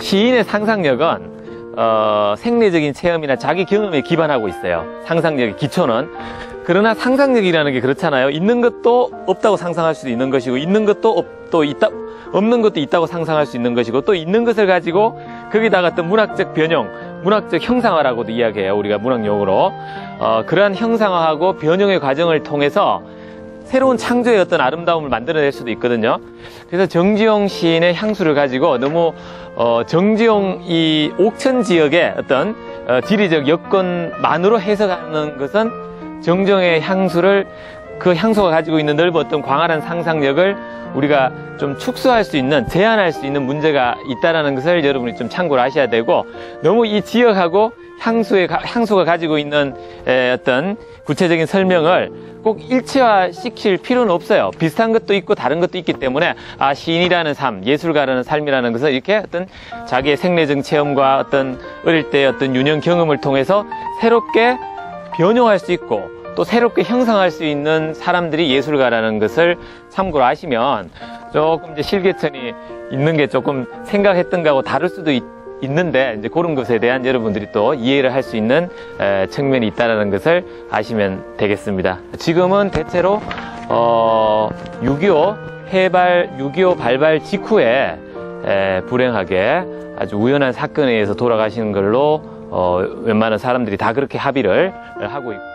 시인의 상상력은 생리적인 체험이나 자기 경험에 기반하고 있어요. 상상력의 기초는. 그러나 상상력이라는 게 그렇잖아요. 있는 것도 없다고 상상할 수도 있는 것이고, 있는 것도 없는 것도 있다고 상상할 수 있는 것이고, 또 있는 것을 가지고 거기다가 어떤 문학적 변형, 문학적 형상화라고도 이야기해요. 우리가 문학용어로. 그러한 형상화하고 변형의 과정을 통해서 새로운 창조의 어떤 아름다움을 만들어낼 수도 있거든요. 그래서 정지용 시인의 향수를 가지고 너무 정지용 이 옥천 지역의 어떤 지리적 여건만으로 해석하는 것은 정지용의 향수를, 그 향수가 가지고 있는 넓었던 광활한 상상력을 우리가 좀 축소할 수 있는, 제한할 수 있는 문제가 있다는 것을 여러분이 좀 참고를 하셔야 되고, 너무 이 지역하고 향수가 가지고 있는 어떤 구체적인 설명을 꼭 일치화시킬 필요는 없어요. 비슷한 것도 있고 다른 것도 있기 때문에, 시인이라는 삶, 예술가라는 삶이라는 것은 이렇게 어떤 자기의 생리적 체험과 어떤 어릴 때 어떤 유년 경험을 통해서 새롭게 변형할 수 있고 또 새롭게 형성할 수 있는 사람들이 예술가라는 것을 참고로 하시면 조금 이제 실개천이 있는 게 조금 생각했던 거하고 다를 수도 있는데, 이제 그런 것에 대한 여러분들이 또 이해를 할 수 있는 측면이 있다는 것을 아시면 되겠습니다. 지금은 대체로 6.25 발발 직후에 불행하게 아주 우연한 사건에 의해서 돌아가시는 걸로 웬만한 사람들이 다 그렇게 합의를 하고 있고,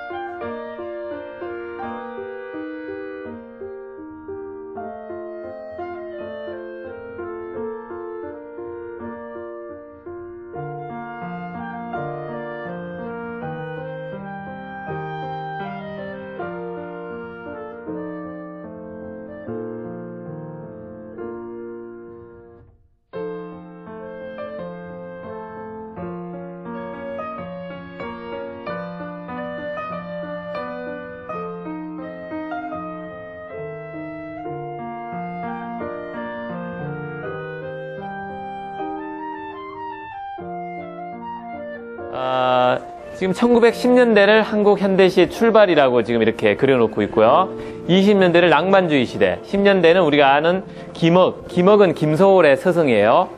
지금 1910년대를 한국 현대시의 출발이라고 지금 이렇게 그려놓고 있고요. 20년대를 낭만주의 시대, 10년대는 우리가 아는 김억은 김소월의 서성이에요.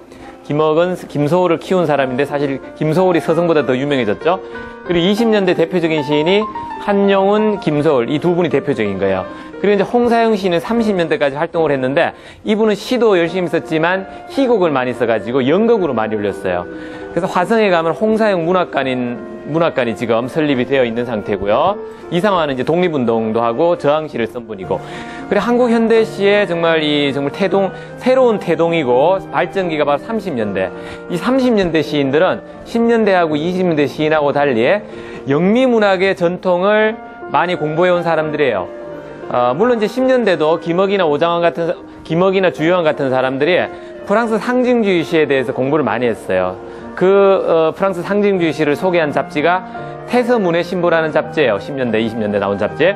김억은 김소월을 키운 사람인데 사실 김소월이 서성보다 더 유명해졌죠. 그리고 20년대 대표적인 시인이 한용운, 김소월, 이 두 분이 대표적인 거예요. 그리고 이제 홍사영 시인은 30년대까지 활동을 했는데, 이분은 시도 열심히 썼지만 희곡을 많이 써가지고 연극으로 많이 올렸어요. 그래서 화성에 가면 홍사영 문학관이 지금 설립이 되어 있는 상태고요. 이상화는 이제 독립운동도 하고 저항시를 쓴 분이고. 그래, 한국 현대시의 정말 새로운 태동이고 발전기가 바로 30년대. 이 30년대 시인들은 10년대하고 20년대 시인하고 달리 영미문학의 전통을 많이 공부해온 사람들이에요. 물론 이제 10년대도 김억이나 주요한 같은 사람들이 프랑스 상징주의 시에 대해서 공부를 많이 했어요. 프랑스 상징주의 시를 소개한 잡지가 태서문의 신보라는 잡지예요. 10년대, 20년대 나온 잡지.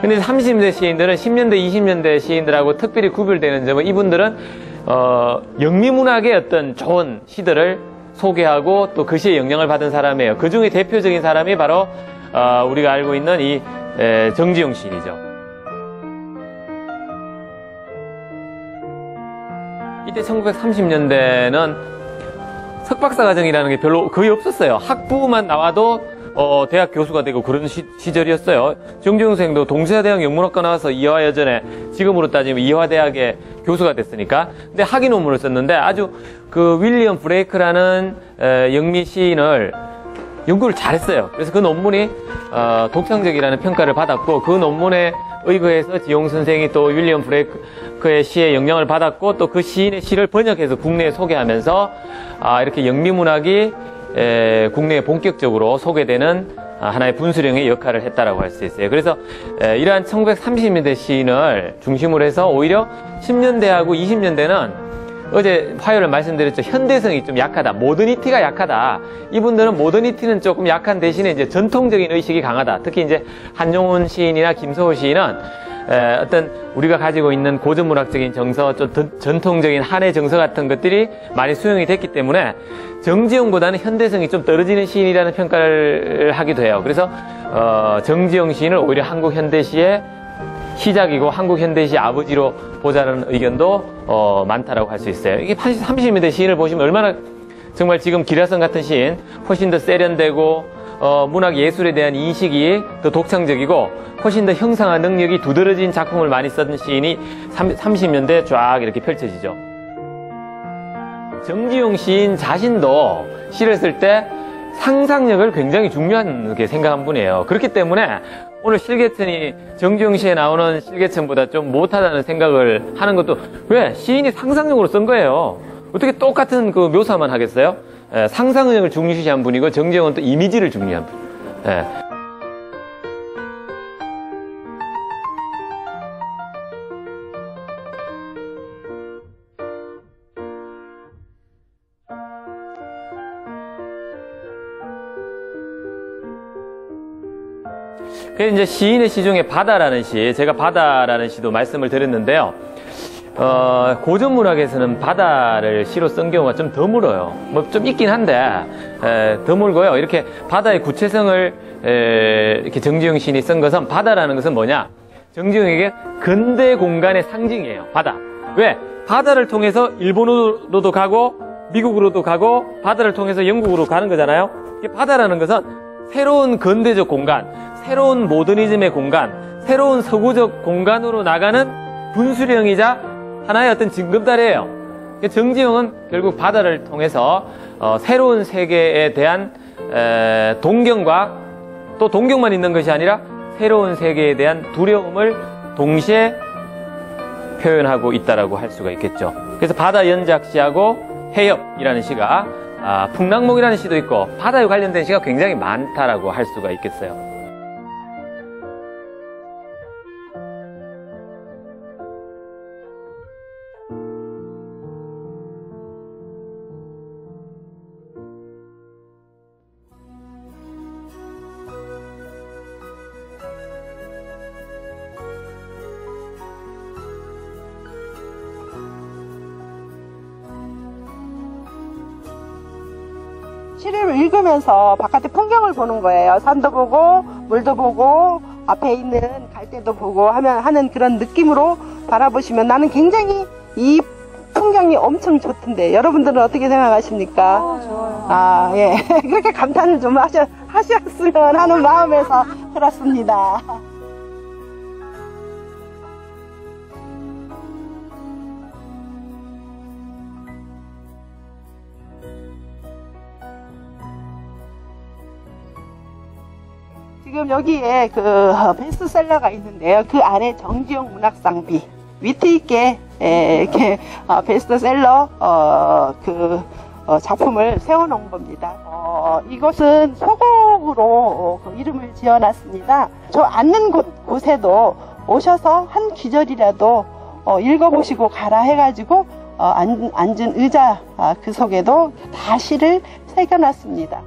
근데 30년대 시인들은 10년대, 20년대 시인들하고 특별히 구별되는 점은, 이분들은 영미문학의 어떤 좋은 시들을 소개하고 또 그 시에 영향을 받은 사람이에요. 그 중에 대표적인 사람이 바로 우리가 알고 있는 이 정지용 시인이죠. 이때 1930년대는 석박사 과정이라는 게 거의 없었어요. 학부만 나와도 대학 교수가 되고 그런 시절이었어요. 정지용 선생도 동서대학 영문학과 나와서 이화여전에, 지금으로 따지면 이화대학의 교수가 됐으니까. 근데 학위 논문을 썼는데, 아주 윌리엄 브레이크라는 영미 시인을 연구를 잘했어요. 그래서 그 논문이 독창적이라는 평가를 받았고, 그 논문에 의거해서 지용 선생이 또 윌리엄 브레이크의 시에 영향을 받았고, 또 그 시인의 시를 번역해서 국내에 소개하면서 이렇게 영미문학이 국내에 본격적으로 소개되는 하나의 분수령의 역할을 했다라고 할 수 있어요. 그래서 이러한 1930년대 시인을 중심으로 해서 오히려 10년대하고 20년대는 어제 화요일에 말씀드렸죠. 현대성이 좀 약하다. 모더니티가 약하다. 이분들은 모더니티는 조금 약한 대신에 이제 전통적인 의식이 강하다. 특히 이제 한용운 시인이나 김소호 시인은 어떤 우리가 가지고 있는 고전문학적인 정서, 좀 전통적인 한의 정서 같은 것들이 많이 수용이 됐기 때문에 정지용보다는 현대성이 좀 떨어지는 시인이라는 평가를 하기도 해요. 그래서 정지용 시인을 오히려 한국 현대시의 시작이고 한국 현대시 아버지로 보자는 의견도 많다라고 할 수 있어요. 이게 30년대 시인을 보시면 얼마나 정말 지금 기라성 같은 시인 훨씬 더 세련되고 문학 예술에 대한 인식이 더 독창적이고 훨씬 더 형상화 능력이 두드러진 작품을 많이 쓴 시인이 30년대 쫙 이렇게 펼쳐지죠. 정지용 시인 자신도 시를 쓸 때 상상력을 굉장히 중요하게 생각한 분이에요. 그렇기 때문에 오늘 실개천이 정지용 시에 나오는 실개천보다 좀 못하다는 생각을 하는 것도 왜? 시인이 상상력으로 쓴 거예요. 어떻게 똑같은 그 묘사만 하겠어요? 상상력을 중시한 분이고 정지용은 또 이미지를 중요한 분. 그래서 이제 시인의 시 중에 바다라는 시, 제가 바다라는 시도 말씀을 드렸는데요. 고전문학에서는 바다를 시로 쓴 경우가 좀 드물어요. 뭐 좀 있긴 한데, 드물고요. 이렇게 바다의 구체성을, 이렇게 정지용 시인이 쓴 것은, 바다라는 것은 뭐냐? 정지용에게 근대 공간의 상징이에요. 바다. 왜? 바다를 통해서 일본으로도 가고, 미국으로도 가고, 바다를 통해서 영국으로 가는 거잖아요. 바다라는 것은 새로운 근대적 공간, 새로운 모더니즘의 공간, 새로운 서구적 공간으로 나가는 분수령이자 하나의 어떤 징검다리예요. 정지용은 결국 바다를 통해서 새로운 세계에 대한 동경과 또 동경만 있는 것이 아니라 새로운 세계에 대한 두려움을 동시에 표현하고 있다라고 할 수가 있겠죠. 그래서 바다 연작시하고 해협이라는 시가 풍랑몽이라는 시도 있고 바다에 관련된 시가 굉장히 많다라고 할 수가 있겠어요. 시를 읽으면서 바깥의 풍경을 보는 거예요. 산도 보고 물도 보고 앞에 있는 갈대도 보고 하는 그런 느낌으로 바라보시면 나는 굉장히 이 풍경이 엄청 좋던데 여러분들은 어떻게 생각하십니까? 좋아요. 예. 그렇게 감탄을 좀 하셨으면 하는 마음에서 들었습니다. 지금 여기에 그 베스트셀러가 있는데요. 그 안에 정지용 문학상비 위트 있게 이렇게 베스트셀러 작품을 세워놓은 겁니다. 이것은 소곡으로 그 이름을 지어놨습니다. 저 앉는 곳에도 오셔서 한 귀절이라도 읽어보시고 가라 해가지고 앉은 의자 그 속에도 다 시를 새겨놨습니다.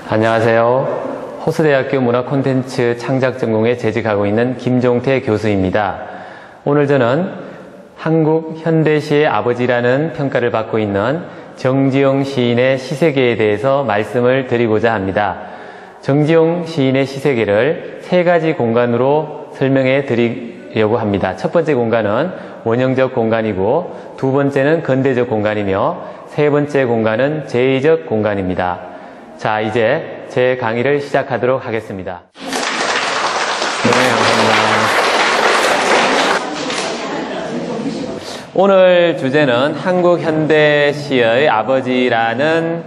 안녕하세요. 호수대학교 문화콘텐츠 창작전공에 재직하고 있는 김종태 교수입니다. 오늘 저는 한국 현대시의 아버지라는 평가를 받고 있는 정지용 시인의 시세계에 대해서 말씀을 드리고자 합니다. 정지용 시인의 시세계를 세 가지 공간으로 설명해 드리려고 합니다. 첫 번째 공간은 원형적 공간이고 두 번째는 근대적 공간이며 세 번째 공간은 제의적 공간입니다. 자, 이제 제 강의를 시작하도록 하겠습니다. 네, 감사합니다. 오늘 주제는 한국 현대시의 아버지라는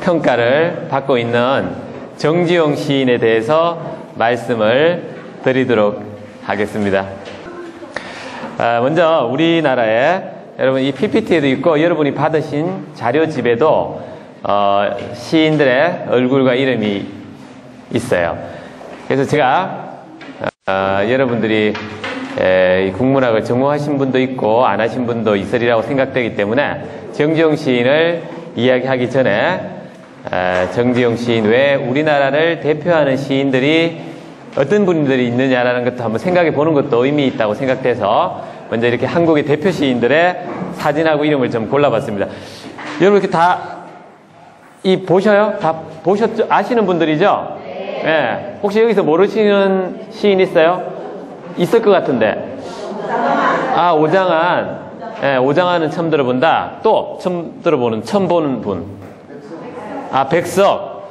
평가를 받고 있는 정지용 시인에 대해서 말씀을 드리도록 하겠습니다. 먼저 우리나라에 여러분 이 PPT에도 있고 여러분이 받으신 자료집에도 시인들의 얼굴과 이름이 있어요. 그래서 제가 여러분들이 국문학을 전공하신 분도 있고 안 하신 분도 있으리라고 생각되기 때문에 정지용 시인을 이야기하기 전에 정지용 시인 외에 우리나라를 대표하는 시인들이 어떤 분들이 있느냐라는 것도 한번 생각해 보는 것도 의미 있다고 생각돼서 먼저 이렇게 한국의 대표 시인들의 사진하고 이름을 좀 골라봤습니다. 여러분 이렇게 다 보셔요? 다 보셨죠? 아시는 분들이죠? 네. 혹시 여기서 모르시는 시인 있어요? 있을 것 같은데. 오장한. 네, 오장한은 처음 들어본다. 또 처음 보는 분. 백석.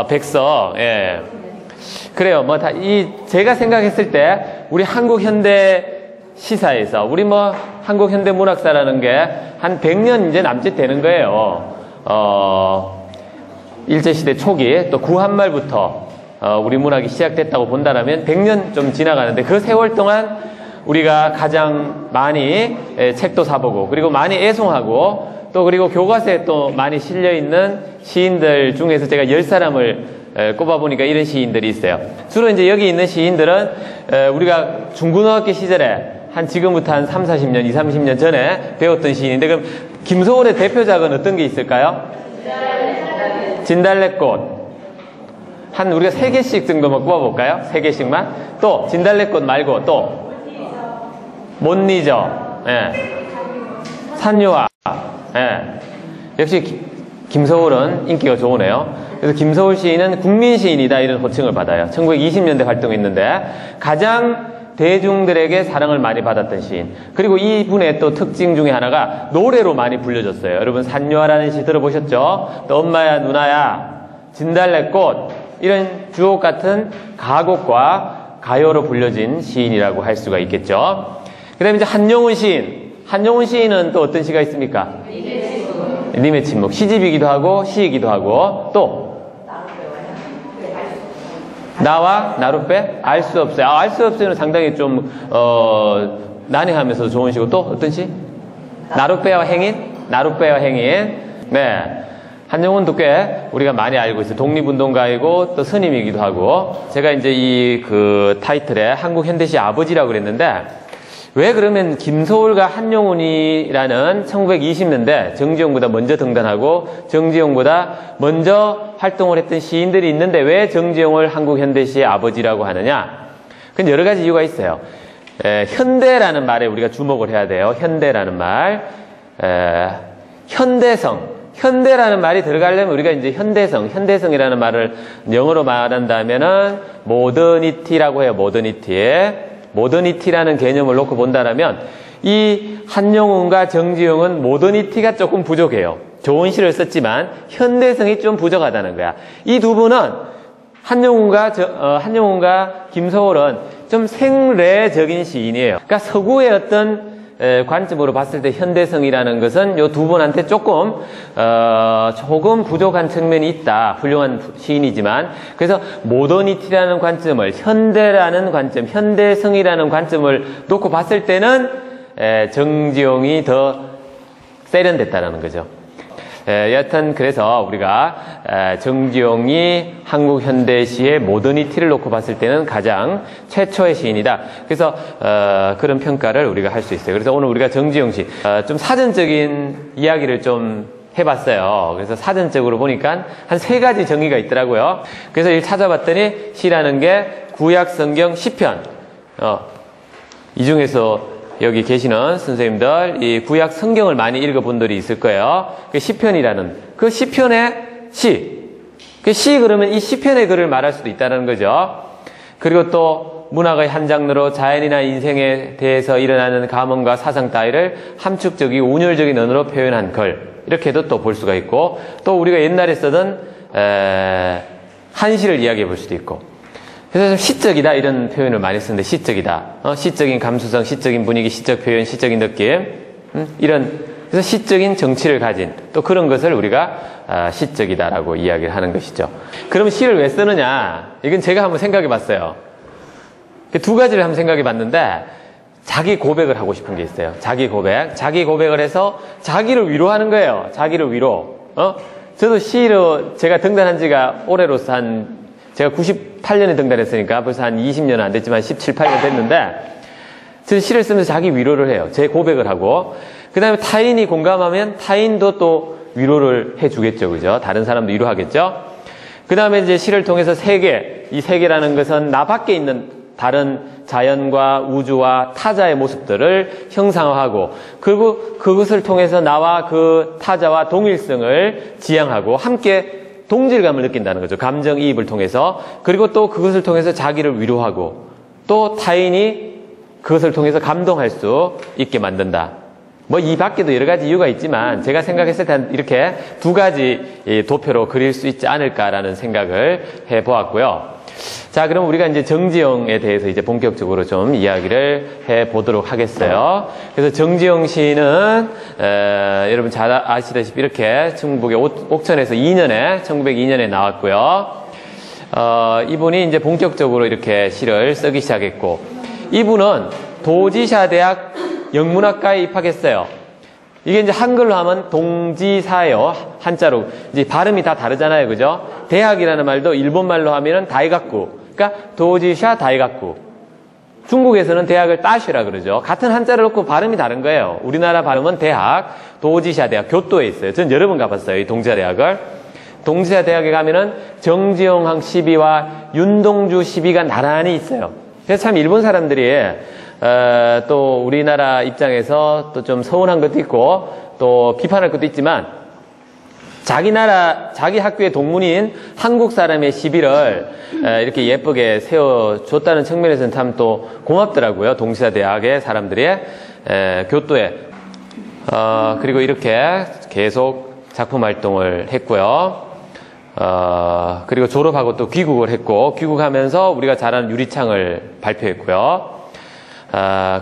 백석. 예. 그래요. 제가 생각했을 때 우리 한국 현대 시사에서 우리 한국 현대 문학사라는 게 한 100년 이제 남짓 되는 거예요. 일제시대 초기 또 구한말부터 우리 문학이 시작됐다고 본다라면 100년 좀 지나가는데 그 세월 동안 우리가 가장 많이 책도 사보고 그리고 많이 애송하고 또 그리고 교과서에 또 많이 실려있는 시인들 중에서 제가 10사람을 꼽아보니까 이런 시인들이 있어요. 주로 이제 여기 있는 시인들은 우리가 중고등학교 시절에 지금부터 한 3, 40년, 2, 30년 전에 배웠던 시인인데 그럼 김소월의 대표작은 어떤 게 있을까요? 진달래꽃. 우리가 3개씩 정도만 꼽아볼까요? 3개씩만. 또 진달래꽃 말고 또 못 잊어. 예. 산유화. 예. 역시 김소월은 인기가 좋으네요. 그래서 김소월 시인은 국민시인이다 이런 호칭을 받아요. 1920년대 활동했는데 가장 대중들에게 사랑을 많이 받았던 시인. 그리고 이분의 또 특징 중에 하나가 노래로 많이 불려졌어요. 여러분 산유화라는 시 들어보셨죠? 또 엄마야 누나야 진달래꽃 이런 주옥 같은 가곡과 가요로 불려진 시인이라고 할 수가 있겠죠. 그 다음에 이제 한용운 시인. 한용운 시인은 또 어떤 시가 있습니까? 님의 침묵. 시집이기도 하고 시이기도 하고 또 나와 나룻배? 알 수 없어요. 알 수 없어요는 상당히 좀 난해하면서 좋은 시고 또 어떤 시? 나룻배와 행인? 나룻배와 행인. 네. 한용운도 꽤 우리가 많이 알고 있어요. 독립운동가이고 또 스님이기도 하고 제가 이제 그 타이틀에 한국 현대시 아버지라고 그랬는데 왜 그러면 김소월과 한용운이라는 1920년대 정지용보다 먼저 등단하고 정지용보다 먼저 활동을 했던 시인들이 있는데 왜 정지용을 한국 현대시의 아버지라고 하느냐? 그건 여러 가지 이유가 있어요. 현대라는 말에 우리가 주목을 해야 돼요. 현대라는 말. 현대성. 현대라는 말이 들어가려면 우리가 이제 현대성이라는 말을 영어로 말한다면은 모더니티라고 해요. 모더니티라는 개념을 놓고 본다면 이 한용운과 정지용은 모더니티가 조금 부족해요. 좋은 시를 썼지만 현대성이 좀 부족하다는 거야. 이 두 분은 한용운과 김소월은 좀 생래적인 시인이에요. 그러니까 서구의 어떤 관점으로 봤을 때 현대성이라는 것은 이 두 분한테 조금 부족한 측면이 있다. 훌륭한 시인이지만 그래서 모더니티라는 관점을 현대라는 관점, 현대성이라는 관점을 놓고 봤을 때는 정지용이 더 세련됐다라는 거죠. 여하튼 그래서 우리가 정지용이 한국 현대시의 모더니티를 놓고 봤을 때는 가장 최초의 시인이다. 그래서 그런 평가를 우리가 할 수 있어요. 그래서 오늘 우리가 정지용 시 좀 사전적인 이야기를 좀 해봤어요. 그래서 사전적으로 보니까 한 3가지 정의가 있더라고요. 그래서 이걸 찾아봤더니 시라는 게 구약 성경 시편. 이 중에서 여기 계시는 선생님들 이 구약 성경을 많이 읽어본 분들이 있을 거예요. 그 시편이라는 그 시편의 시. 그 시 그러면 이 시편의 글을 말할 수도 있다는 거죠. 그리고 또 문학의 한 장르로 자연이나 인생에 대해서 일어나는 감언과 사상 따위를 함축적이고 운율적인 언어로 표현한 글. 이렇게도 또 볼 수가 있고 또 우리가 옛날에 쓰던 한시를 이야기해 볼 수도 있고 그래서 좀 시적이다 이런 표현을 많이 쓰는데 시적이다. 시적인 감수성, 시적인 분위기, 시적 표현, 시적인 느낌 그래서 시적인 정치를 가진 또 그런 것을 우리가 시적이다라고 이야기를 하는 것이죠. 그럼 시를 왜 쓰느냐? 이건 제가 한번 생각해 봤어요. 두 가지를 한번 생각해 봤는데 자기 고백을 하고 싶은 게 있어요. 자기 고백을 해서 자기를 위로하는 거예요. 자기를 위로. 저도 시로 제가 등단한 지가 올해로서 제가 98년에 등단했으니까 벌써 한 20년은 안 됐지만 17, 8년 됐는데 저는 시를 쓰면서 자기 위로를 해요. 제 고백을 하고 그 다음에 타인이 공감하면 타인도 또 위로를 해주겠죠. 그죠? 다른 사람도 위로하겠죠? 그 다음에 이제 시를 통해서 이 세계라는 것은 나 밖에 있는 다른 자연과 우주와 타자의 모습들을 형상화하고 그리고 그것을 통해서 나와 그 타자와 동일성을 지향하고 함께 동질감을 느낀다는 거죠. 감정이입을 통해서. 그리고 또 그것을 통해서 자기를 위로하고 또 타인이 그것을 통해서 감동할 수 있게 만든다. 이 밖에도 여러 가지 이유가 있지만 제가 생각했을 때 이렇게 두 가지 도표로 그릴 수 있지 않을까라는 생각을 해보았고요. 자, 그럼 우리가 이제 정지용에 대해서 이제 본격적으로 좀 이야기를 해보도록 하겠어요. 그래서 정지용 시인은, 여러분 잘 아시다시피 이렇게 충북의 옥천에서 1902년에 나왔고요. 이분이 이제 본격적으로 이렇게 시를 쓰기 시작했고, 이분은 도지사 대학 영문학과에 입학했어요. 이게 이제 한글로 하면 동지사예요. 한자로. 이제 발음이 다 다르잖아요. 그죠? 대학이라는 말도 일본말로 하면은 다이가쿠. 그러니까 도지사 다이가쿠. 중국에서는 대학을 따시라 그러죠. 같은 한자를 놓고 발음이 다른 거예요. 우리나라 발음은 대학, 도지사 대학, 교토에 있어요. 전 여러 번 가봤어요. 이 동지사 대학을. 동지사 대학에 가면은 정지용항 시비와 윤동주 시비가 나란히 있어요. 그래서 참 일본 사람들이 또 우리나라 입장에서 또 좀 서운한 것도 있고 또 비판할 것도 있지만 자기 학교의 동문인 한국 사람의 시비를 이렇게 예쁘게 세워줬다는 측면에서는 참 또 고맙더라고요. 동시사 대학의 사람들이 교토에 그리고 이렇게 계속 작품 활동을 했고요. 그리고 졸업하고 또 귀국을 했고 귀국하면서 우리가 잘 아는 유리창을 발표했고요.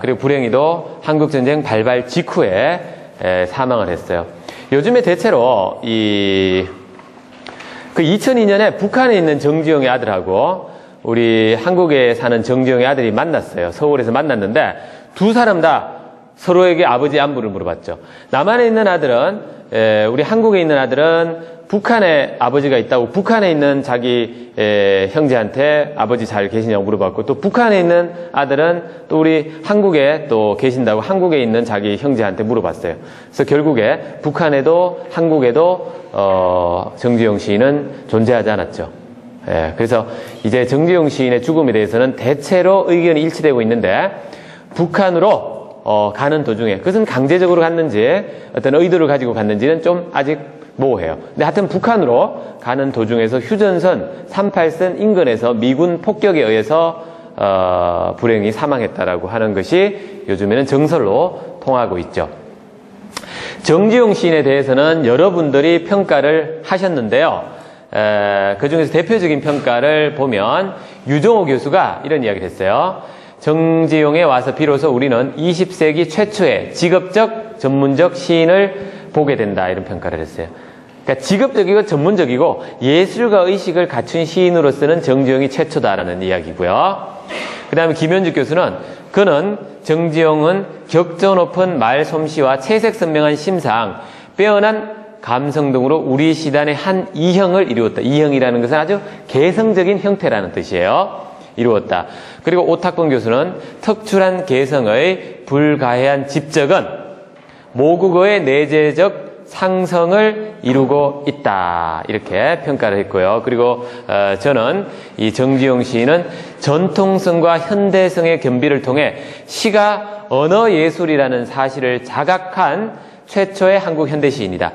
그리고 불행히도 한국전쟁 발발 직후에 사망을 했어요. 요즘에 대체로 2002년에 북한에 있는 정지용의 아들하고 우리 한국에 사는 정지용의 아들이 만났어요. 서울에서 만났는데 두 사람 다 서로에게 아버지 안부를 물어봤죠. 남한에 있는 아들은 우리 한국에 있는 아들은 북한에 아버지가 있다고 북한에 있는 자기 형제한테 아버지 잘 계시냐고 물어봤고 또 북한에 있는 아들은 또 우리 한국에 또 계신다고 한국에 있는 자기 형제한테 물어봤어요. 그래서 결국에 북한에도 한국에도 정지용 시인은 존재하지 않았죠. 그래서 이제 정지용 시인의 죽음에 대해서는 대체로 의견이 일치되고 있는데 북한으로 가는 도중에 그것은 강제적으로 갔는지 어떤 의도를 가지고 갔는지는 좀 아직 모호해요. 근데 하여튼 북한으로 가는 도중에서 휴전선 38선 인근에서 미군 폭격에 의해서 불행히 사망했다라고 하는 것이 요즘에는 정설로 통하고 있죠. 정지용 시인에 대해서는 여러분들이 평가를 하셨는데요. 그 중에서 대표적인 평가를 보면 유종호 교수가 이런 이야기를 했어요. 정지용에 와서 비로소 우리는 20세기 최초의 직업적, 전문적 시인을 보게 된다. 이런 평가를 했어요. 그러니까 직업적이고 전문적이고 예술과 의식을 갖춘 시인으로서는 정지용이 최초다라는 이야기고요. 그 다음에 김현주 교수는 정지용은 격조 높은 말솜씨와 채색 선명한 심상, 빼어난 감성 등으로 우리 시단의 한 이형을 이루었다. 이형이라는 것은 아주 개성적인 형태라는 뜻이에요. 이루었다. 그리고 오탁범 교수는 특출한 개성의 불가해한 집적은 모국어의 내재적 상성을 이루고 있다. 이렇게 평가를 했고요. 그리고 저는 이 정지용 시인은 전통성과 현대성의 겸비를 통해 시가 언어 예술이라는 사실을 자각한 최초의 한국 현대 시인이다.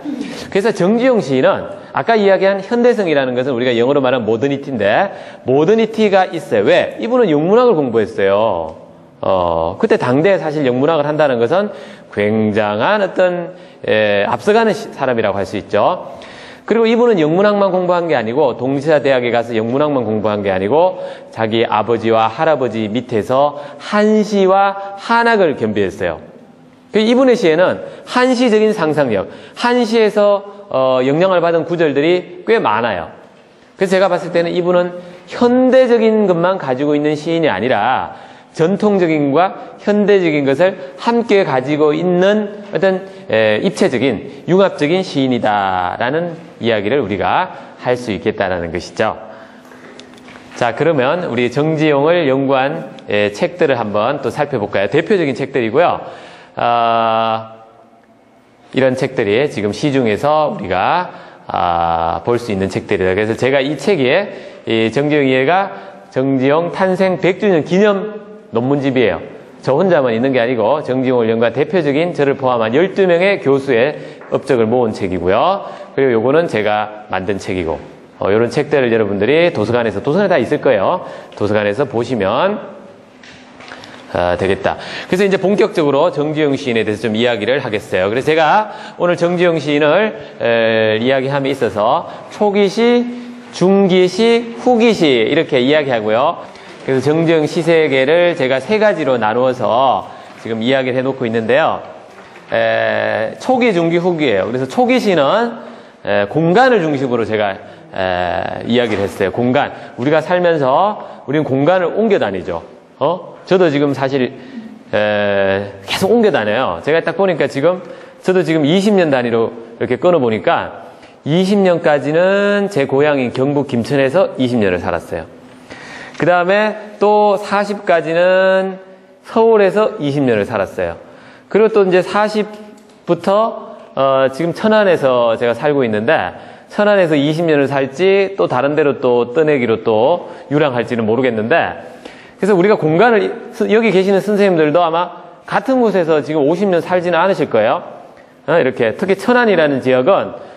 그래서 정지용 시인은 아까 이야기한 현대성이라는 것은 우리가 영어로 말하는 모더니티인데 모더니티가 있어요. 왜? 이분은 영문학을 공부했어요. 그때 당대에 사실 영문학을 한다는 것은 굉장한 어떤 앞서가는 사람이라고 할 수 있죠. 그리고 이분은 영문학만 공부한 게 아니고 동시아 대학에 가서 영문학만 공부한 게 아니고 자기 아버지와 할아버지 밑에서 한시와 한학을 겸비했어요. 이분의 시에는 한시적인 상상력, 한시에서 영향을 받은 구절들이 꽤 많아요. 그래서 제가 봤을 때는 이분은 현대적인 것만 가지고 있는 시인이 아니라 전통적인 것과 현대적인 것을 함께 가지고 있는 어떤 입체적인 융합적인 시인이다라는 이야기를 우리가 할 수 있겠다라는 것이죠. 자, 그러면 우리 정지용을 연구한 책들을 한번 또 살펴볼까요? 대표적인 책들이고요. 이런 책들이 지금 시중에서 우리가 볼 수 있는 책들이다. 그래서 제가 이 책에 이 정지용 이해가 정지용 탄생 100주년 기념 논문집이에요. 저 혼자만 있는 게 아니고 정지용을 연구한 대표적인 저를 포함한 12명의 교수의 업적을 모은 책이고요. 그리고 요거는 제가 만든 책이고 이런 책들을 여러분들이 도서관에 다 있을 거예요. 도서관에서 보시면 되겠다. 그래서 이제 본격적으로 정지용 시인에 대해서 좀 이야기를 하겠어요. 그래서 제가 오늘 정지용 시인을 이야기함에 있어서 초기시, 중기시, 후기시 이렇게 이야기하고요. 그래서 정지용 시세계를 제가 세 가지로 나누어서 지금 이야기를 해놓고 있는데요. 초기, 중기, 후기예요. 그래서 초기 시는 공간을 중심으로 제가 이야기를 했어요. 공간. 우리가 살면서 우리는 공간을 옮겨 다니죠. 저도 지금 사실 계속 옮겨 다녀요. 제가 딱 보니까 저도 지금 20년 단위로 이렇게 끊어보니까 20년까지는 제 고향인 경북 김천에서 20년을 살았어요. 그 다음에 또 40까지는 서울에서 20년을 살았어요. 그리고 또 이제 40부터 지금 천안에서 제가 살고 있는데 천안에서 20년을 살지 또 다른 데로 또 떠내기로 또 유랑할지는 모르겠는데 그래서 우리가 공간을 여기 계시는 선생님들도 아마 같은 곳에서 지금 50년 살지는 않으실 거예요. 이렇게 특히 천안이라는 지역은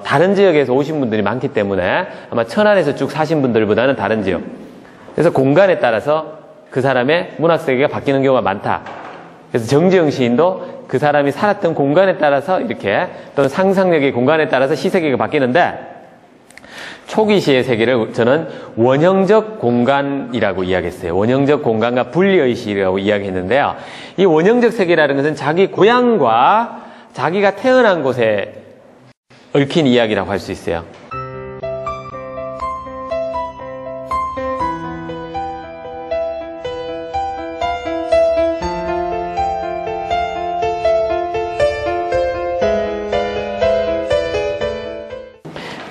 다른 지역에서 오신 분들이 많기 때문에 아마 천안에서 쭉 사신 분들보다는 다른 지역. 그래서 공간에 따라서 그 사람의 문학세계가 바뀌는 경우가 많다. 그래서 정지용 시인도 그 사람이 살았던 공간에 따라서 이렇게 또는 상상력의 공간에 따라서 시세계가 바뀌는데 초기 시의 세계를 저는 원형적 공간이라고 이야기했어요. 원형적 공간과 분리의 시라고 이야기했는데요. 이 원형적 세계라는 것은 자기 고향과 자기가 태어난 곳에 얽힌 이야기라고 할 수 있어요.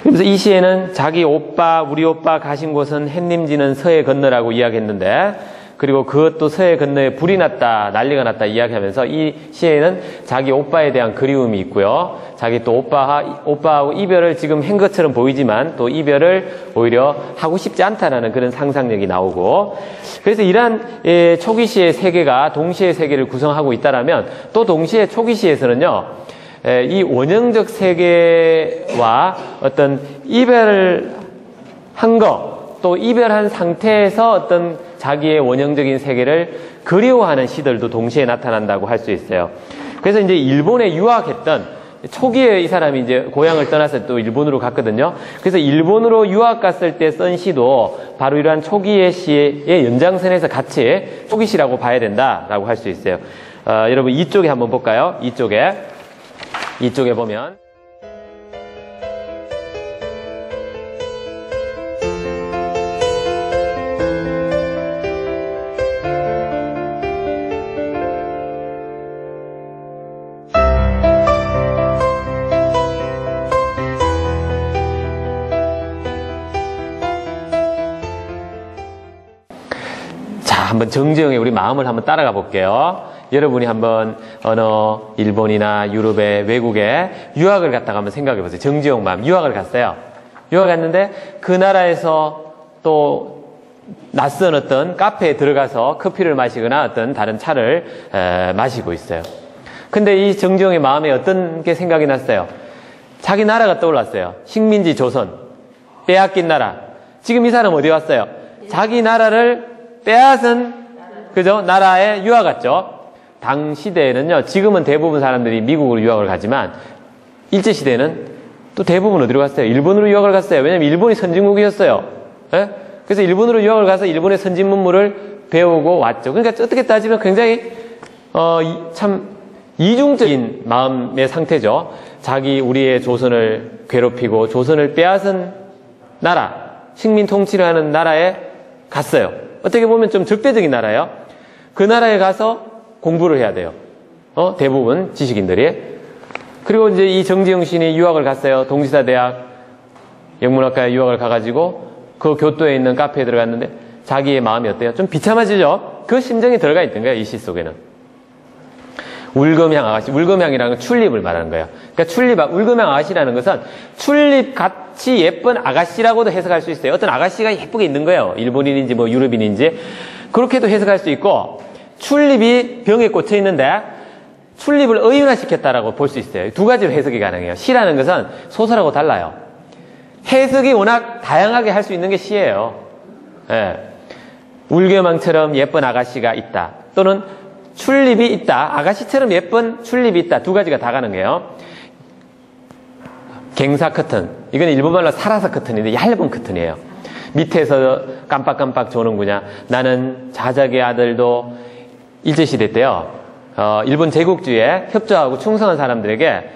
그래서 이 시에는 자기 오빠, 우리 오빠 가신 곳은 햇님지는 서해 건너라고 이야기했는데 그리고 그것도 서해 건너에 불이 났다, 난리가 났다 이야기하면서 이 시에는 자기 오빠에 대한 그리움이 있고요. 자기 또 오빠하고 이별을 지금 한 것처럼 보이지만 또 이별을 오히려 하고 싶지 않다라는 그런 상상력이 나오고 그래서 이러한 초기 시의 세계가 동시의 세계를 구성하고 있다라면 또 동시에 초기 시에서는요. 이 원형적 세계와 어떤 이별을 한 거, 또 이별한 상태에서 어떤 자기의 원형적인 세계를 그리워하는 시들도 동시에 나타난다고 할 수 있어요. 그래서 이제 일본에 유학했던 초기에 이 사람이 이제 고향을 떠나서 또 일본으로 갔거든요. 그래서 일본으로 유학 갔을 때 쓴 시도 바로 이러한 초기의 시의 연장선에서 같이 초기 시라고 봐야 된다라고 할 수 있어요. 여러분 이쪽에 한번 볼까요? 이쪽에 보면 자, 한번 정지용의 우리 마음을 한번 따라가 볼게요. 여러분이 한번 어느 일본이나 유럽의 외국에 유학을 갔다가 한번 생각해 보세요. 정지용 마음 유학을 갔어요. 유학 갔는데 그 나라에서 또 낯선 어떤 카페에 들어가서 커피를 마시거나 어떤 다른 차를 마시고 있어요. 근데 이 정지용의 마음에 어떤 게 생각이 났어요? 자기 나라가 떠올랐어요. 식민지 조선, 빼앗긴 나라. 지금 이 사람 어디 왔어요? 자기 나라를 빼앗은 그죠? 나라에 유학 갔죠. 당 시대에는요, 지금은 대부분 사람들이 미국으로 유학을 가지만 일제시대에는 또 또 대부분 어디로 갔어요? 일본으로 유학을 갔어요. 왜냐면 일본이 선진국이었어요. 예? 그래서 일본으로 유학을 가서 일본의 선진 문물을 배우고 왔죠. 그러니까 어떻게 따지면 굉장히 참 이중적인 마음의 상태죠. 우리의 조선을 괴롭히고 조선을 빼앗은 나라, 식민 통치를 하는 나라에 갔어요. 어떻게 보면 좀 적대적인 나라예요. 그 나라에 가서 공부를 해야 돼요. 대부분 지식인들이. 그리고 이제 이 정지용 시인이 유학을 갔어요. 동시사대학 영문학과에 유학을 가가지고 그 교토에 있는 카페에 들어갔는데 자기의 마음이 어때요? 좀 비참하지죠? 그 심정이 들어가 있던 거예요. 이 시 속에는. 울금향 아가씨, 울금향이라는 건 튤립을 말하는 거예요. 그러니까 울금향 아가씨라는 것은 튤립 같이 예쁜 아가씨라고도 해석할 수 있어요. 어떤 아가씨가 예쁘게 있는 거예요. 일본인인지 뭐 유럽인인지. 그렇게도 해석할 수 있고, 튤립이 병에 꽂혀 있는데 튤립을 의인화시켰다라고 볼 수 있어요. 두 가지로 해석이 가능해요. 시라는 것은 소설하고 달라요. 해석이 워낙 다양하게 할 수 있는 게 시예요. 예. 울금향처럼 예쁜 아가씨가 있다. 또는 튤립이 있다. 아가씨처럼 예쁜 튤립이 있다. 두 가지가 다 가능해요. 갱사 커튼. 이건 일본말로 사라사 커튼인데 얇은 커튼이에요. 밑에서 깜빡깜빡 조는구냐. 나는 자작의 아들도 일제시대 때요. 일본 제국주의에 협조하고 충성한 사람들에게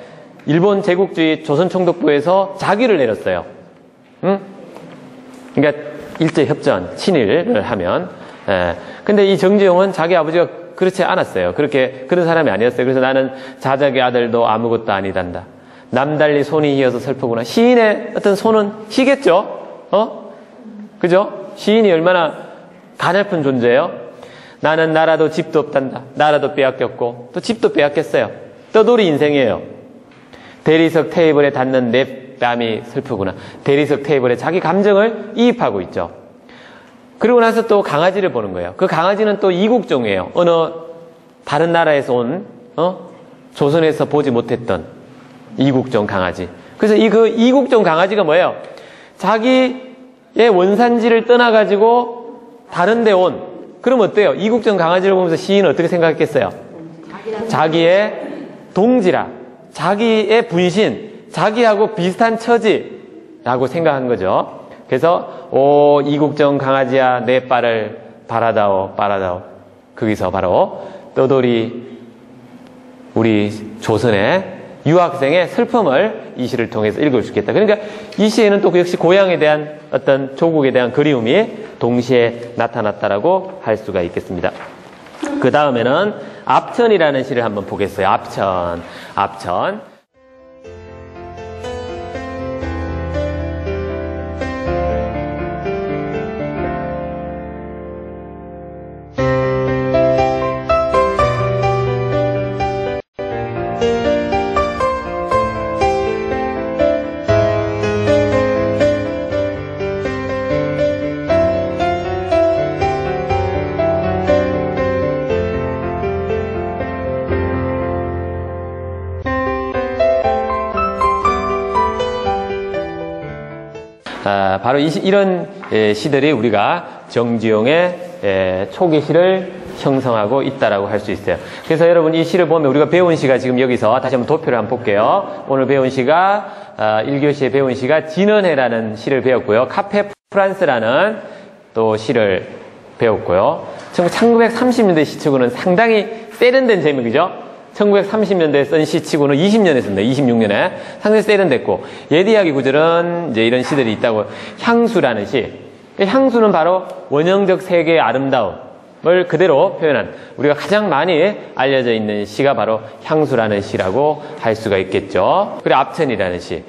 일본 제국주의 조선총독부에서 자귀를 내렸어요. 응? 그러니까 일제협전, 친일을 하면. 예. 근데 이 정지용은 자기 아버지가 그렇지 않았어요. 그런 사람이 아니었어요. 그래서 나는 자작의 아들도 아무것도 아니단다. 남달리 손이 희어서 슬프구나. 시인의 어떤 손은 희겠죠? 그죠? 시인이 얼마나 가냘픈 존재예요? 나는 나라도 집도 없단다. 나라도 빼앗겼고, 또 집도 빼앗겼어요. 떠돌이 인생이에요. 대리석 테이블에 닿는 내 뺨이 슬프구나. 대리석 테이블에 자기 감정을 이입하고 있죠. 그리고 나서 또 강아지를 보는 거예요. 그 강아지는 또 이국종이에요. 어느 다른 나라에서 온, 조선에서 보지 못했던 이국종 강아지. 그래서 그 이국종 강아지가 뭐예요? 자기의 원산지를 떠나가지고 다른 데 온, 그럼 어때요? 이국종 강아지를 보면서 시인은 어떻게 생각했겠어요? 자기의 동지라, 자기의 분신, 자기하고 비슷한 처지라고 생각한 거죠. 그래서 오 이국종 강아지야 내 빨을 바라다오. 거기서 바로 떠돌이 우리 조선의 유학생의 슬픔을 이 시를 통해서 읽을 수 있겠다. 그러니까 이 시에는 또 역시 고향에 대한 어떤 조국에 대한 그리움이 동시에 나타났다라고 할 수가 있겠습니다. 그 다음에는 압천이라는 시를 한번 보겠어요. 압천. 바로 이런 시들이 우리가 정지용의 초기 시를 형성하고 있다라고 할 수 있어요. 그래서 여러분 이 시를 보면 우리가 배운 시가 지금 여기서 다시 한번 도표를 한번 볼게요. 오늘 배운 시가 1교시에 배운 시가 진원해라는 시를 배웠고요. 카페 프란스라는 또 시를 배웠고요. 1930년대 시치고는 상당히 세련된 제목이죠. 1930년대에 쓴 시치고는 20년에 썼네요. 26년에. 상당히 세련됐고, 예디야기 구절은 이제 이런 시들이 있다고. 향수라는 시. 향수는 바로 원형적 세계의 아름다움을 그대로 표현한, 우리가 가장 많이 알려져 있는 시가 바로 향수라는 시라고 할 수가 있겠죠. 그리고 압천이라는 시.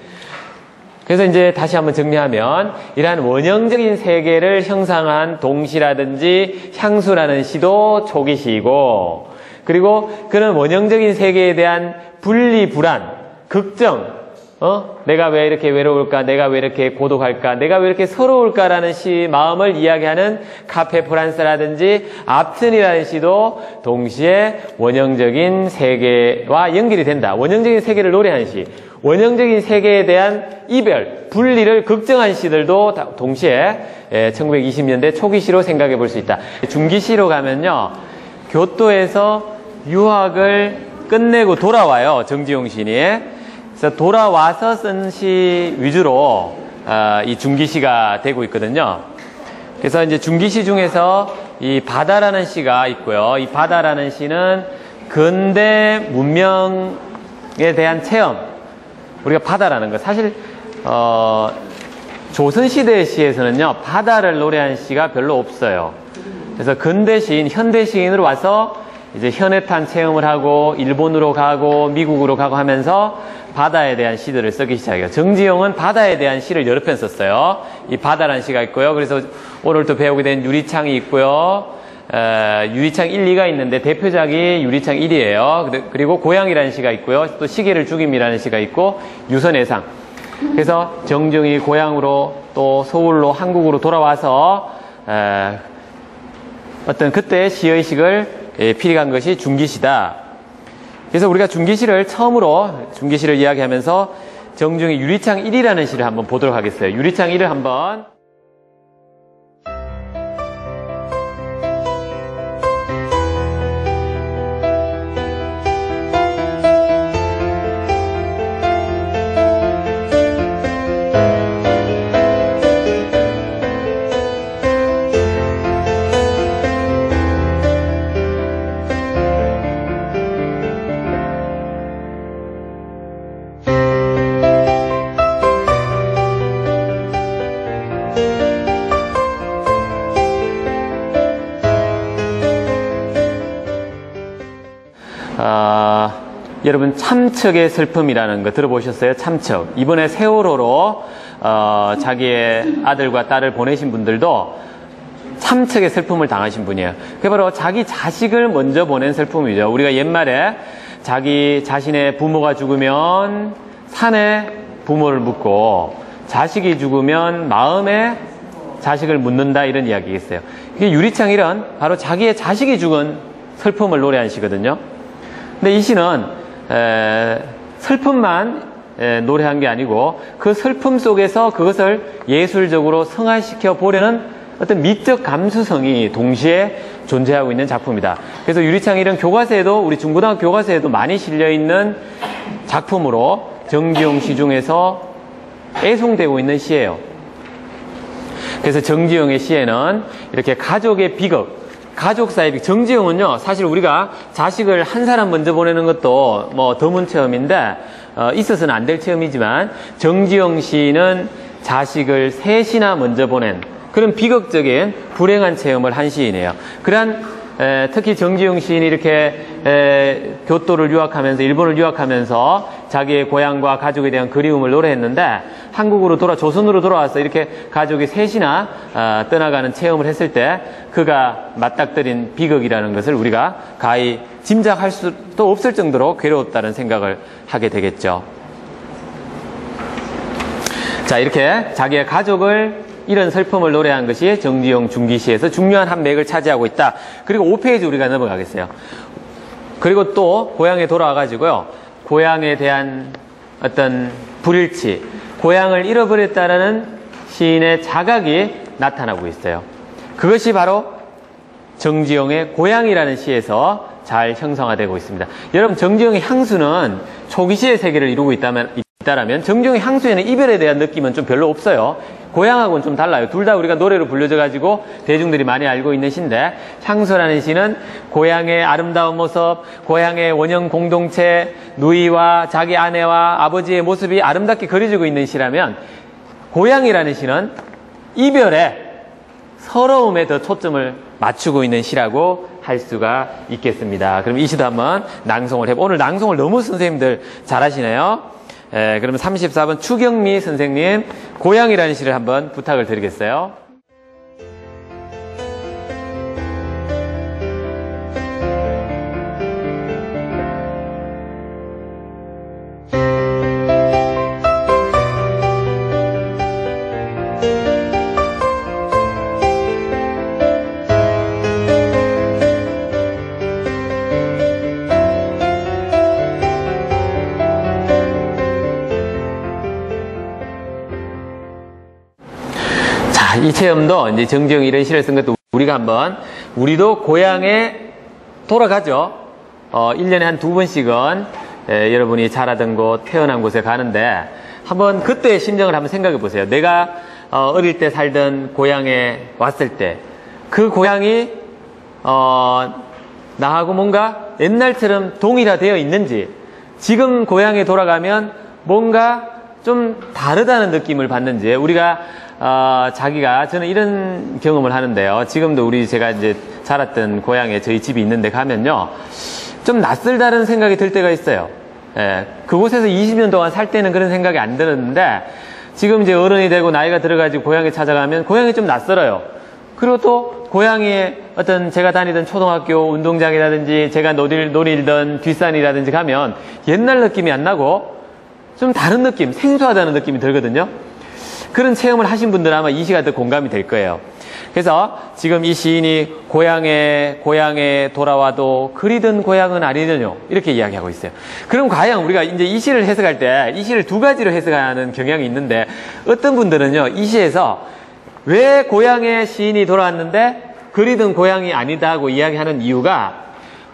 그래서 이제 다시 한번 정리하면, 이러한 원형적인 세계를 형상한 동시라든지 향수라는 시도 초기 시이고, 그리고 그런 원형적인 세계에 대한 분리, 불안, 걱정, 내가 왜 이렇게 외로울까? 내가 왜 이렇게 고독할까? 내가 왜 이렇게 서러울까라는 시 마음을 이야기하는 카페 프란스라든지 압천이라는 시도 동시에 원형적인 세계와 연결이 된다. 원형적인 세계를 노래한 시, 원형적인 세계에 대한 이별, 분리를 걱정한 시들도 동시에 1920년대 초기 시로 생각해 볼 수 있다. 중기 시로 가면요, 교토에서 유학을 끝내고 돌아와요. 정지용 시인이. 그래서 돌아와서 쓴 시 위주로 이 중기시가 되고 있거든요. 그래서 이제 중기시 중에서 이 바다라는 시가 있고요. 이 바다라는 시는 근대 문명에 대한 체험. 우리가 바다라는 거 사실 조선시대의 시에서는요, 바다를 노래한 시가 별로 없어요. 그래서 근대 시인, 현대 시인으로 와서 이제 현해탄 체험을 하고, 일본으로 가고, 미국으로 가고 하면서 바다에 대한 시들을 쓰기 시작해요. 정지용은 바다에 대한 시를 여러 편 썼어요. 이 바다라는 시가 있고요. 그래서 오늘 또 배우게 된 유리창이 있고요. 유리창 1, 2가 있는데 대표작이 유리창 1이에요. 그리고 고향이라는 시가 있고요. 또 시계를 죽임이라는 시가 있고, 유선해상. 그래서 정중이 고향으로 또 서울로 한국으로 돌아와서 어떤 그때의 시의식을 필기한 것이 중기시다. 그래서 우리가 중기시를 처음으로 중기시를 이야기하면서 정중이 유리창 1이라는 시를 한번 보도록 하겠어요. 유리창 1을 한번. 여러분 참척의 슬픔이라는 거 들어보셨어요? 참척. 이번에 세월호로 자기의 아들과 딸을 보내신 분들도 참척의 슬픔을 당하신 분이에요. 그게 바로 자기 자식을 먼저 보낸 슬픔이죠. 우리가 옛말에 자기 자신의 부모가 죽으면 산에 부모를 묻고 자식이 죽으면 마음에 자식을 묻는다, 이런 이야기가 있어요. 이게 유리창일은 바로 자기의 자식이 죽은 슬픔을 노래한 시거든요. 근데 이 시는 슬픔만 노래한 게 아니고 그 슬픔 속에서 그것을 예술적으로 성화시켜 보려는 어떤 미적 감수성이 동시에 존재하고 있는 작품이다. 그래서 유리창일은 교과서에도, 우리 중고등학교 교과서에도 많이 실려있는 작품으로 정지용 시 중에서 애송되고 있는 시예요. 그래서 정지용의 시에는 이렇게 가족의 비극, 가족 사이의 비극. 정지용은요, 사실 우리가 자식을 한 사람 먼저 보내는 것도 뭐 드문 체험인데 있어서는 안 될 체험이지만, 정지용 시인은 자식을 셋이나 먼저 보낸 그런 비극적인 불행한 체험을 한 시인이에요. 그러한 특히 정지용 시인이 이렇게 교토를 유학하면서, 일본을 유학하면서 자기의 고향과 가족에 대한 그리움을 노래했는데, 한국으로 조선으로 돌아와서 이렇게 가족이 셋이나 떠나가는 체험을 했을 때 그가 맞닥뜨린 비극이라는 것을 우리가 가히 짐작할 수도 없을 정도로 괴로웠다는 생각을 하게 되겠죠. 자, 이렇게 자기의 가족을 이런 슬픔을 노래한 것이 정지용 중기시에서 중요한 한 맥을 차지하고 있다. 그리고 5페이지 우리가 넘어가겠어요. 그리고 또 고향에 돌아와가지고요, 고향에 대한 어떤 불일치, 고향을 잃어버렸다라는 시인의 자각이 나타나고 있어요. 그것이 바로 정지용의 고향이라는 시에서 잘 형성화되고 있습니다. 여러분, 정지용의 향수는 초기시의 세계를 이루고 있다라면 정지용의 향수에는 이별에 대한 느낌은 좀 별로 없어요. 고향하고는 좀 달라요. 둘 다 우리가 노래로 불려져가지고 대중들이 많이 알고 있는 시인데, 향수라는 시는 고향의 아름다운 모습, 고향의 원형 공동체, 누이와 자기 아내와 아버지의 모습이 아름답게 그려지고 있는 시라면, 고향이라는 시는 이별에, 서러움에 더 초점을 맞추고 있는 시라고 할 수가 있겠습니다. 그럼 이 시도 한번 낭송을 해보고, 오늘 낭송을 너무 선생님들 잘하시네요. 그러면 34번 추경미 선생님, 고향이라는 시를 한번 부탁을 드리겠어요. 이 체험도 이제 정지용이 이런 시를 쓴 것도 우리가 한번, 우리도 고향에 돌아가죠. 1년에 한 2번씩은 여러분이 자라던 곳, 태어난 곳에 가는데 한번 그때의 심정을 한번 생각해 보세요. 내가 어릴 때 살던 고향에 왔을 때 그 고향이 나하고 뭔가 옛날처럼 동일화되어 있는지, 지금 고향에 돌아가면 뭔가 좀 다르다는 느낌을 받는지, 우리가 저는 이런 경험을 하는데요. 지금도 제가 이제 자랐던 고향에 저희 집이 있는데 가면요, 좀 낯설다는 생각이 들 때가 있어요. 예, 그곳에서 20년 동안 살 때는 그런 생각이 안 들었는데, 지금 이제 어른이 되고 나이가 들어가지고 고향에 찾아가면 고향이 좀 낯설어요. 그리고 또 고향에 어떤 제가 다니던 초등학교 운동장이라든지 제가 놀이던 뒷산이라든지 가면 옛날 느낌이 안 나고 좀 다른 느낌, 생소하다는 느낌이 들거든요. 그런 체험을 하신 분들은 아마 이 시가 더 공감이 될 거예요. 그래서 지금 이 시인이 고향에 돌아와도 그리던 고향은 아니더뇨, 이렇게 이야기하고 있어요. 그럼 과연 우리가 이제 이 시를 해석할 때 이 시를 두 가지로 해석하는 경향이 있는데, 어떤 분들은요, 이 시에서 왜 고향에 시인이 돌아왔는데 그리던 고향이 아니다고 이야기하는 이유가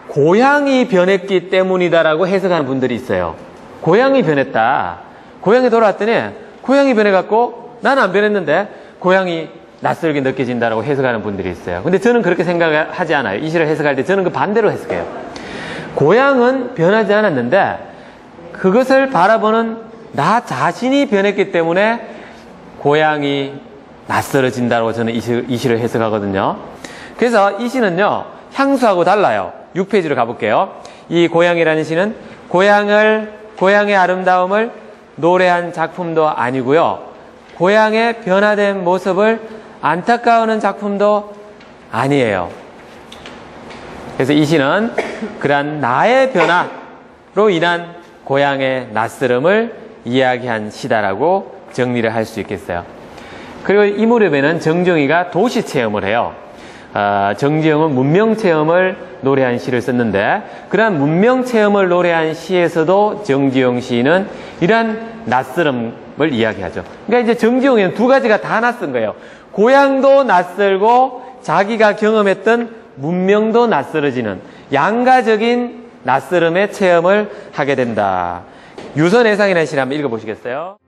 고향이 변했기 때문이다라고 해석하는 분들이 있어요. 고향이 변했다. 고향에 돌아왔더니 고향이 변해갖고 나는 안 변했는데 고향이 낯설게 느껴진다라고 해석하는 분들이 있어요. 근데 저는 그렇게 생각하지 않아요. 이 시를 해석할 때 저는 그 반대로 해석해요. 고향은 변하지 않았는데 그것을 바라보는 나 자신이 변했기 때문에 고향이 낯설어진다고 저는 이 시를 해석하거든요. 그래서 이 시는요, 향수하고 달라요. 6페이지로 가볼게요. 이 고향이라는 시는 고향의 아름다움을 노래한 작품도 아니고요, 고향의 변화된 모습을 안타까워하는 작품도 아니에요. 그래서 이 시는 그러한 나의 변화로 인한 고향의 낯설음을 이야기한 시다라고 정리를 할 수 있겠어요. 그리고 이 무렵에는 정지용이가 도시 체험을 해요. 정지용은 문명 체험을 노래한 시를 썼는데, 그러한 문명 체험을 노래한 시에서도 정지용 시인은 이러한 낯설음을 이야기하죠. 그러니까 이제 정지용에는 두 가지가 다 낯선 거예요. 고향도 낯설고 자기가 경험했던 문명도 낯설어지는 양가적인 낯설음의 체험을 하게 된다. 유선애상이라는 시를 한번 읽어보시겠어요?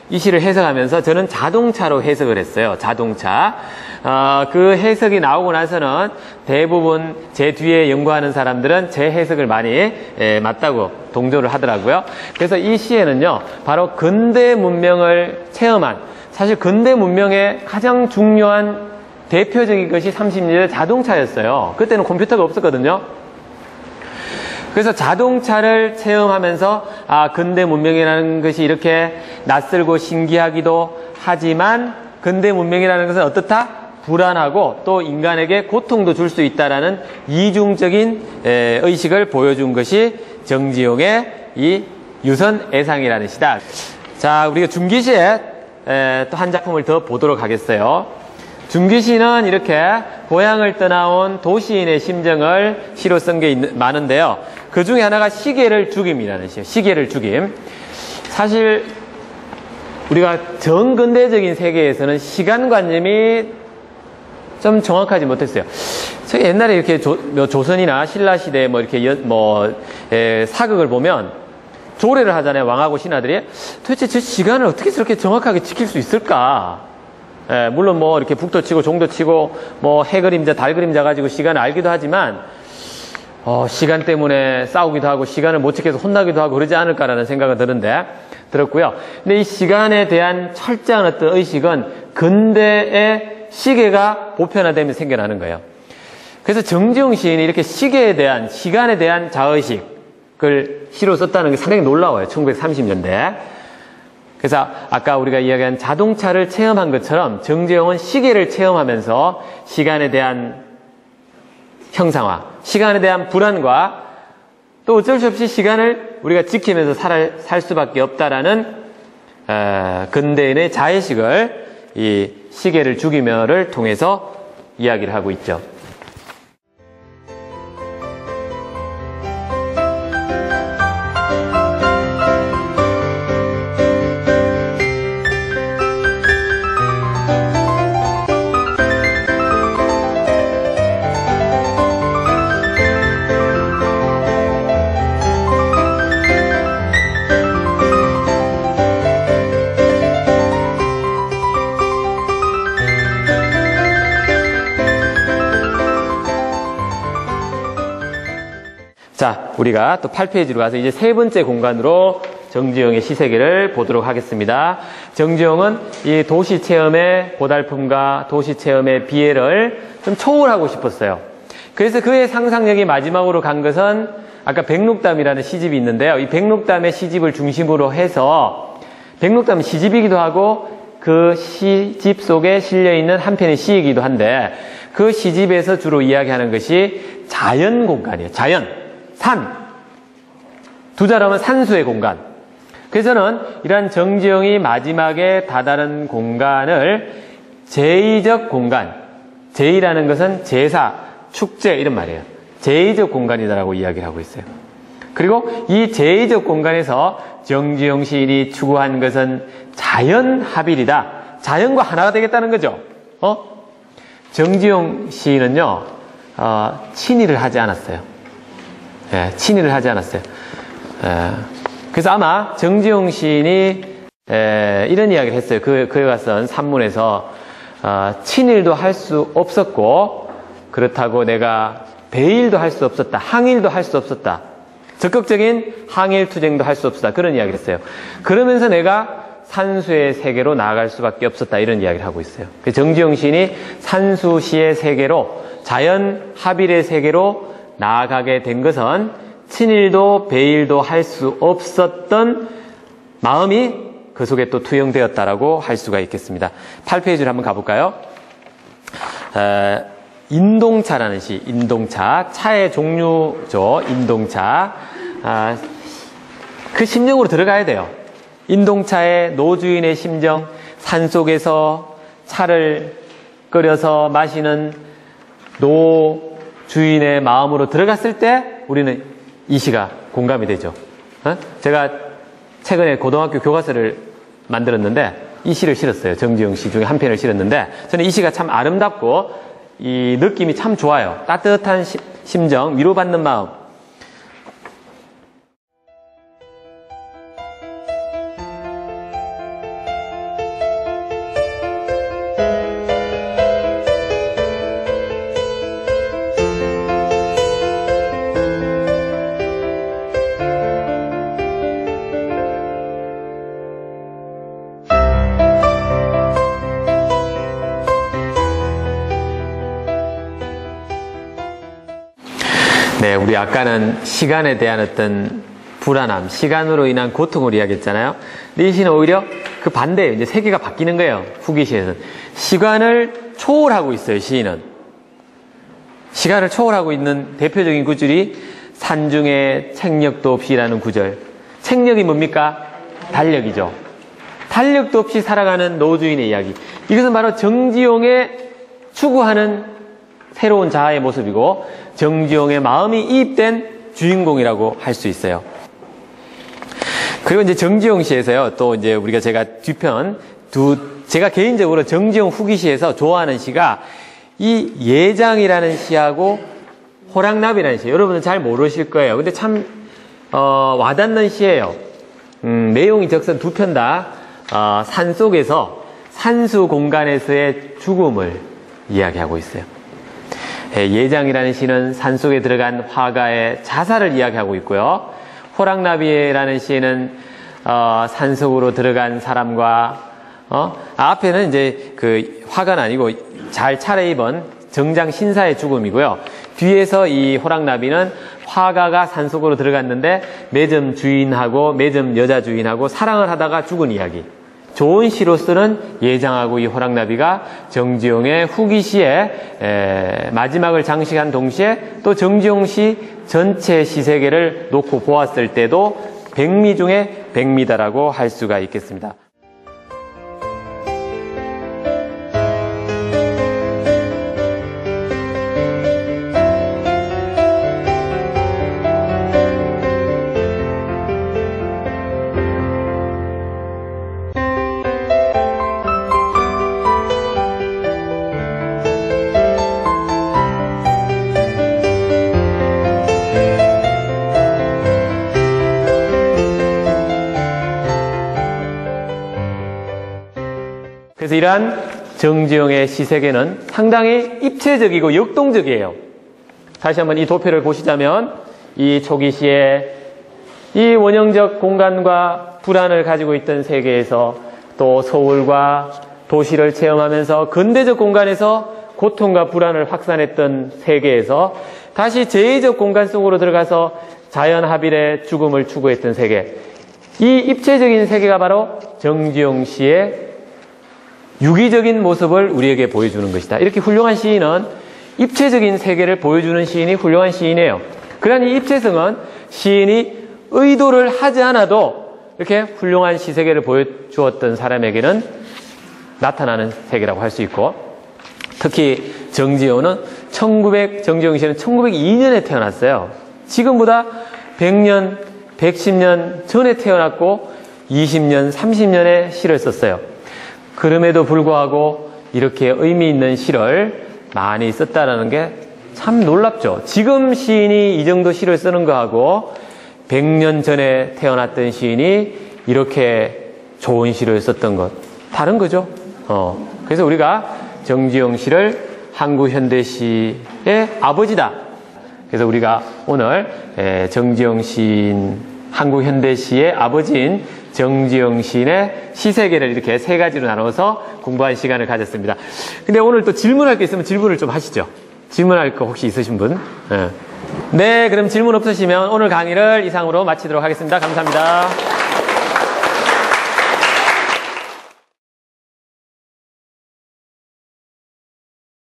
이 시를 해석하면서 저는 자동차로 해석을 했어요. 자동차. 그 해석이 나오고 나서는 대부분 제 뒤에 연구하는 사람들은 제 해석을 많이 맞다고 동조를 하더라고요. 그래서 이 시에는요, 바로 근대 문명을 체험한, 사실 근대 문명의 가장 중요한 대표적인 것이 30년대 자동차였어요. 그때는 컴퓨터가 없었거든요. 그래서 자동차를 체험하면서 근대 문명이라는 것이 이렇게 낯설고 신기하기도 하지만 근대 문명이라는 것은 어떻다? 불안하고 또 인간에게 고통도 줄 수 있다라는 이중적인 의식을 보여준 것이 정지용의 이 유선애상이라는 시다. 자, 우리가 중기시에 또 한 작품을 더 보도록 하겠어요. 중기시는 이렇게 고향을 떠나온 도시인의 심정을 시로 쓴 게 많은데요. 그 중에 하나가 시계를 죽임이라는 시예요. 시계를 죽임. 사실 우리가 정근대적인 세계에서는 시간관념이 좀 정확하지 못했어요. 저희 옛날에 이렇게 조선이나 신라시대 이렇게 사극을 보면 조례를 하잖아요. 왕하고 신하들이. 도대체 저 시간을 어떻게 저렇게 정확하게 지킬 수 있을까? 물론 이렇게 북도 치고 종도 치고 해 그림자, 달 그림자 가지고 시간을 알기도 하지만 시간 때문에 싸우기도 하고 시간을 못 지켜서 혼나기도 하고 그러지 않을까라는 생각은 들었고요. 근데 이 시간에 대한 철저한 어떤 의식은 근대의 시계가 보편화되면서 생겨나는 거예요. 그래서 정지용 시인이 이렇게 시계에 대한, 시간에 대한 자의식을 시로 썼다는 게 상당히 놀라워요. 1930년대. 그래서 아까 우리가 이야기한 자동차를 체험한 것처럼 정지용은 시계를 체험하면서 시간에 대한 형상화, 시간에 대한 불안과 또 어쩔 수 없이 시간을 우리가 지키면서 살 수밖에 없다라는 근대인의 자의식을 이 시계를 죽이며를 통해서 이야기를 하고 있죠. 자, 우리가 또 8페이지로 가서 이제 세 번째 공간으로 정지용의 시세계를 보도록 하겠습니다. 정지용은 이 도시체험의 고달픔과 도시체험의 비애를 좀 초월하고 싶었어요. 그래서 그의 상상력이 마지막으로 간 것은 아까 백록담이라는 시집이 있는데요. 이 백록담의 시집을 중심으로 해서 백록담은 시집이기도 하고 그 시집 속에 실려있는 한 편의 시이기도 한데 그 시집에서 주로 이야기하는 것이 자연 공간이에요. 자연. 산. 두 자라면 산수의 공간. 그래서는 이러한 정지용이 마지막에 다다른 공간을 제의적 공간. 제의라는 것은 제사, 축제 이런 말이에요. 제의적 공간이다라고 이야기를 하고 있어요. 그리고 이 제의적 공간에서 정지용 시인이 추구한 것은 자연합일이다. 자연과 하나가 되겠다는 거죠. 정지용 시인은요, 친일을 하지 않았어요. 친일을 하지 않았어요. 그래서 아마 정지용 시인이 이런 이야기를 했어요. 그가 쓴 산문에서 친일도 할 수 없었고 그렇다고 내가 배일도 할 수 없었다. 항일도 할 수 없었다. 적극적인 항일 투쟁도 할 수 없었다. 그런 이야기를 했어요. 그러면서 내가 산수의 세계로 나아갈 수밖에 없었다. 이런 이야기를 하고 있어요. 정지용 시인이 산수시의 세계로 자연 합일의 세계로 나아가게 된 것은 친일도 배일도 할 수 없었던 마음이 그 속에 또 투영되었다라고 할 수가 있겠습니다. 8페이지로 한번 가볼까요? 인동차라는 시, 인동차, 차의 종류죠. 인동차. 그 심정으로 들어가야 돼요. 인동차의 노주인의 심정, 산속에서 차를 끓여서 마시는 주인의 마음으로 들어갔을 때 우리는 이 시가 공감이 되죠. 제가 최근에 고등학교 교과서를 만들었는데 이 시를 실었어요. 정지용 시 중에 한 편을 실었는데 저는 이 시가 참 아름답고 이 느낌이 참 좋아요. 따뜻한 심정, 위로받는 마음. 네, 우리 아까는 시간에 대한 어떤 불안함, 시간으로 인한 고통을 이야기했잖아요. 근데 이 시는 오히려 그 반대예요. 이제 세계가 바뀌는 거예요. 후기시에서는. 시간을 초월하고 있어요, 시인은. 시간을 초월하고 있는 대표적인 구절이 산중에 책력도 없이라는 구절. 책력이 뭡니까? 달력이죠. 달력도 없이 살아가는 노주인의 이야기. 이것은 바로 정지용의 추구하는 새로운 자아의 모습이고 정지용의 마음이 이입된 주인공이라고 할 수 있어요. 그리고 이제 정지용 시에서요, 또 이제 우리가 제가 제가 개인적으로 정지용 후기시에서 좋아하는 시가 이 예장이라는 시하고 호랑나비라는 시. 여러분은 잘 모르실 거예요. 근데 참, 와닿는 시예요. 내용이 적선 두 편 다, 산 속에서 산수 공간에서의 죽음을 이야기하고 있어요. 예장이라는 시는 산속에 들어간 화가의 자살을 이야기하고 있고요. 호랑나비라는 시는 산속으로 들어간 사람과 앞에는 이제 그 화가는 아니고 잘 차려입은 정장 신사의 죽음이고요. 뒤에서 이 호랑나비는 화가가 산속으로 들어갔는데 매점 주인하고 매점 여자 주인하고 사랑을 하다가 죽은 이야기. 좋은 시로서는 예장하고 이 호랑나비가 정지용의 후기시의 마지막을 장식한 동시에 또 정지용 시 전체 시세계를 놓고 보았을 때도 백미 중에 백미다라고 할 수가 있겠습니다. 그래서 이러한 정지용의 시세계는 상당히 입체적이고 역동적이에요. 다시 한번 이 도표를 보시자면 이 초기 시에 이 원형적 공간과 불안을 가지고 있던 세계에서 또 서울과 도시를 체험하면서 근대적 공간에서 고통과 불안을 확산했던 세계에서 다시 제2적 공간 속으로 들어가서 자연합일의 죽음을 추구했던 세계, 이 입체적인 세계가 바로 정지용 씨의 유기적인 모습을 우리에게 보여주는 것이다. 이렇게 훌륭한 시인은 입체적인 세계를 보여주는 시인이 훌륭한 시인이에요. 그러한 이 입체성은 시인이 의도를 하지 않아도 이렇게 훌륭한 시세계를 보여주었던 사람에게는 나타나는 세계라고 할 수 있고, 특히 정지용 씨는 1902년에 태어났어요. 지금보다 100년, 110년 전에 태어났고 20년, 30년에 시를 썼어요. 그럼에도 불구하고 이렇게 의미 있는 시를 많이 썼다는 게 참 놀랍죠. 지금 시인이 이 정도 시를 쓰는 거하고 100년 전에 태어났던 시인이 이렇게 좋은 시를 썼던 것 다른 거죠. 그래서 우리가 정지용 씨를 한국 현대시의 아버지다. 그래서 우리가 오늘 정지용 시인, 한국 현대시의 아버지인 정지용 시인의 시세계를 이렇게 세 가지로 나눠서 공부한 시간을 가졌습니다. 근데 오늘 또 질문할 게 있으면 질문을 좀 하시죠. 질문할 거 혹시 있으신 분? 네, 그럼 질문 없으시면 오늘 강의를 이상으로 마치도록 하겠습니다. 감사합니다.